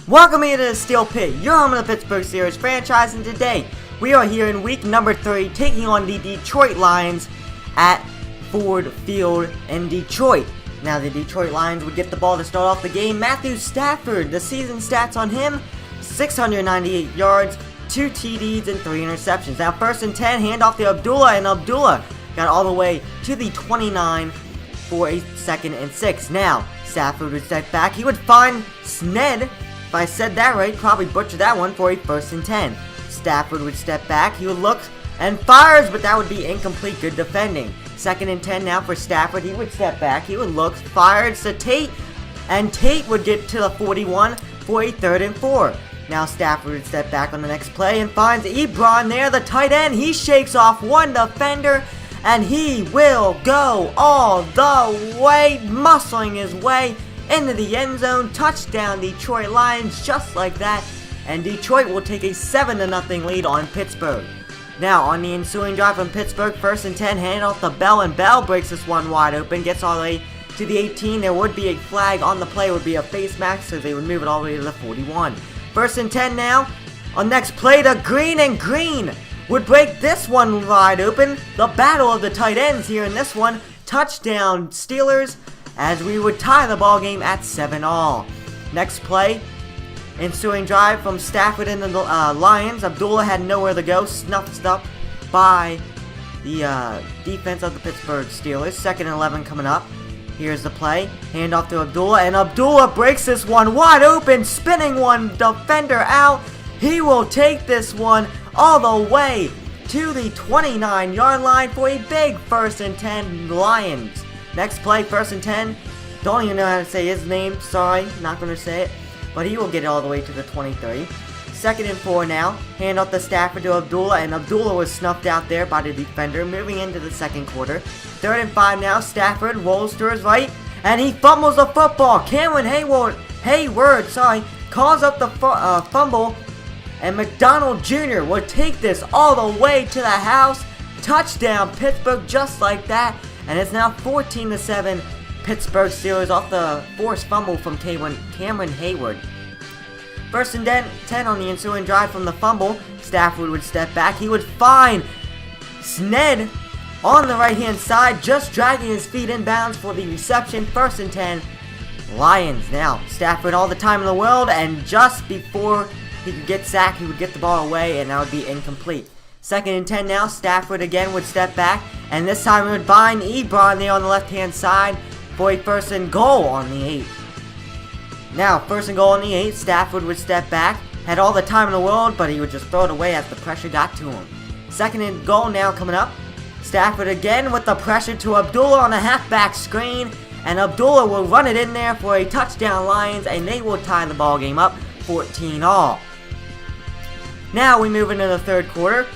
Welcome here to the Steel Pit, your home of the Pittsburgh Steelers franchise, and today we are here in week number 3 taking on the Detroit Lions at Ford Field in Detroit. Now the Detroit Lions would get the ball to start off the game. Matthew Stafford, the season stats on him, 698 yards, 2 TDs, and 3 interceptions. Now first and 10, handoff to Abdullah, and Abdullah got all the way to the 29 for a second and 6. Now Stafford would step back. He would find Sned. If I said that right, probably butchered that one, for a first and 10. Stafford would step back. He would look and fires, but that would be incomplete. Good defending. Second and 10 now for Stafford. He would step back. He would look, fires to Tate, and Tate would get to the 41 for a third and 4. Now Stafford would step back on the next play and finds Ebron there, the tight end. He shakes off one defender, and he will go all the way, muscling his way into the end zone. Touchdown Detroit Lions, just like that, and Detroit will take a 7-0 lead on Pittsburgh. Now on the ensuing drive from Pittsburgh, first and 10, hand off to Bell, and Bell breaks this one wide open, gets all the way to the 18. There would be a flag on the play, it would be a face mask, so they would move it all the way to the 41. First and 10 now, on next play to Green, and Green would break this one wide open. The battle of the tight ends here in this one. Touchdown Steelers, as we would tie the ball game at 7-all. Next play, ensuing drive from Stafford and the Lions. Abdullah had nowhere to go, snuffed up by the defense of the Pittsburgh Steelers. Second and 11 coming up. Here's the play, handoff to Abdullah, and Abdullah breaks this one wide open, spinning one defender out. He will take this one all the way to the 29-yard line for a big first and 10 Lions. Next play, first and 10. Don't even know how to say his name. Sorry, not going to say it. But he will get it all the way to the 23. Second and 4 now. Hand off the Stafford to Abdullah, and Abdullah was snuffed out there by the defender. Moving into the second quarter. Third and 5 now. Stafford rolls to his right, and he fumbles the football. Cameron Hayward calls up the fumble, and McDonald Jr. will take this all the way to the house. Touchdown Pittsburgh, just like that. And it's now 14-7 Pittsburgh Steelers off the forced fumble from Cameron Hayward. First and 10 on the ensuing drive from the fumble. Stafford would step back. He would find Sned on the right-hand side, just dragging his feet inbounds for the reception. First and 10 Lions. Now Stafford all the time in the world, and just before he could get sacked, he would get the ball away, and that would be incomplete. Second and 10 now. Stafford again would step back, and this time he would find Ebron there on the left-hand side for a first and goal on the 8. Now, first and goal on the 8, Stafford would step back, had all the time in the world, but he would just throw it away as the pressure got to him. Second and goal now coming up. Stafford again with the pressure to Abdullah on a halfback screen, and Abdullah will run it in there for a touchdown Lions, and they will tie the ball game up 14-all. Now we move into the third quarter.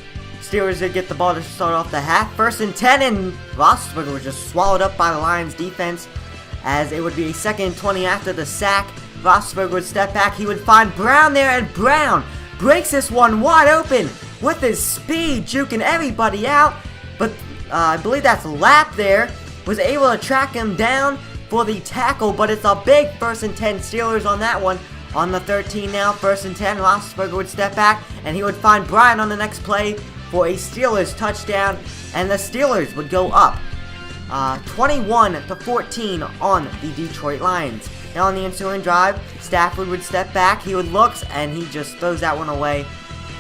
Steelers did get the ball to start off the half. First and 10, and Roethlisberger was just swallowed up by the Lions defense, as it would be a second and 20 after the sack. Roethlisberger would step back. He would find Brown there, and Brown breaks this one wide open with his speed, juking everybody out. But I believe that's Lapp there, was able to track him down for the tackle, but it's a big first and 10 Steelers on that one. On the 13 now, first and 10, Roethlisberger would step back, and he would find Bryant on the next play for a Steelers touchdown, and the Steelers would go up 21-14 on the Detroit Lions. Now on the ensuing drive, Stafford would step back, he would look, and he just throws that one away,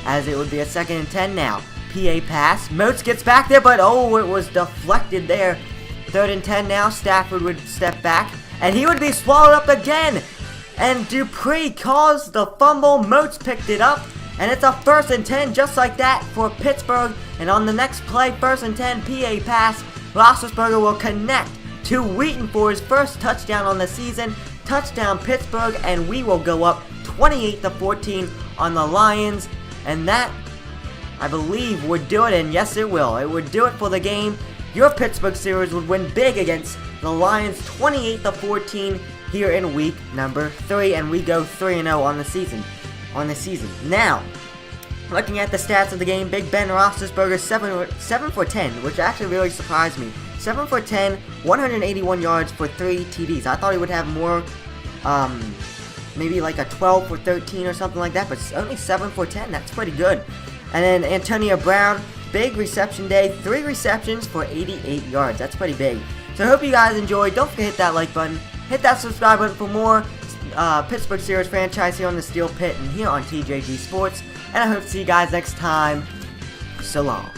as it would be a second and 10 now. PA pass, Moats gets back there, but oh, it was deflected there. Third and 10 now, Stafford would step back, and he would be swallowed up again, and Dupree caused the fumble. Moats picked it up, and it's a first and 10 just like that for Pittsburgh. And on the next play, first and 10, PA pass, Roethlisberger will connect to Wheaton for his first touchdown on the season. Touchdown Pittsburgh, and we will go up 28-14 on the Lions. And that, I believe, would do it, and yes it will. It would do it for the game. Your Pittsburgh Steelers would win big against the Lions 28-14 here in week number 3, and we go 3-0 on the season. Now, looking at the stats of the game, Big Ben Roethlisberger 7 for 10, which actually really surprised me. 7 for 10, 181 yards for 3 TDs. I thought he would have more maybe like a 12 for 13 or something like that, but only 7 for 10. That's pretty good. And then Antonio Brown, big reception day, 3 receptions for 88 yards. That's pretty big. So I hope you guys enjoyed. Don't forget to hit that like button. Hit that subscribe button for more Pittsburgh Steelers franchise here on the Steel Pit and here on TJG Sports. And I hope to see you guys next time. So long.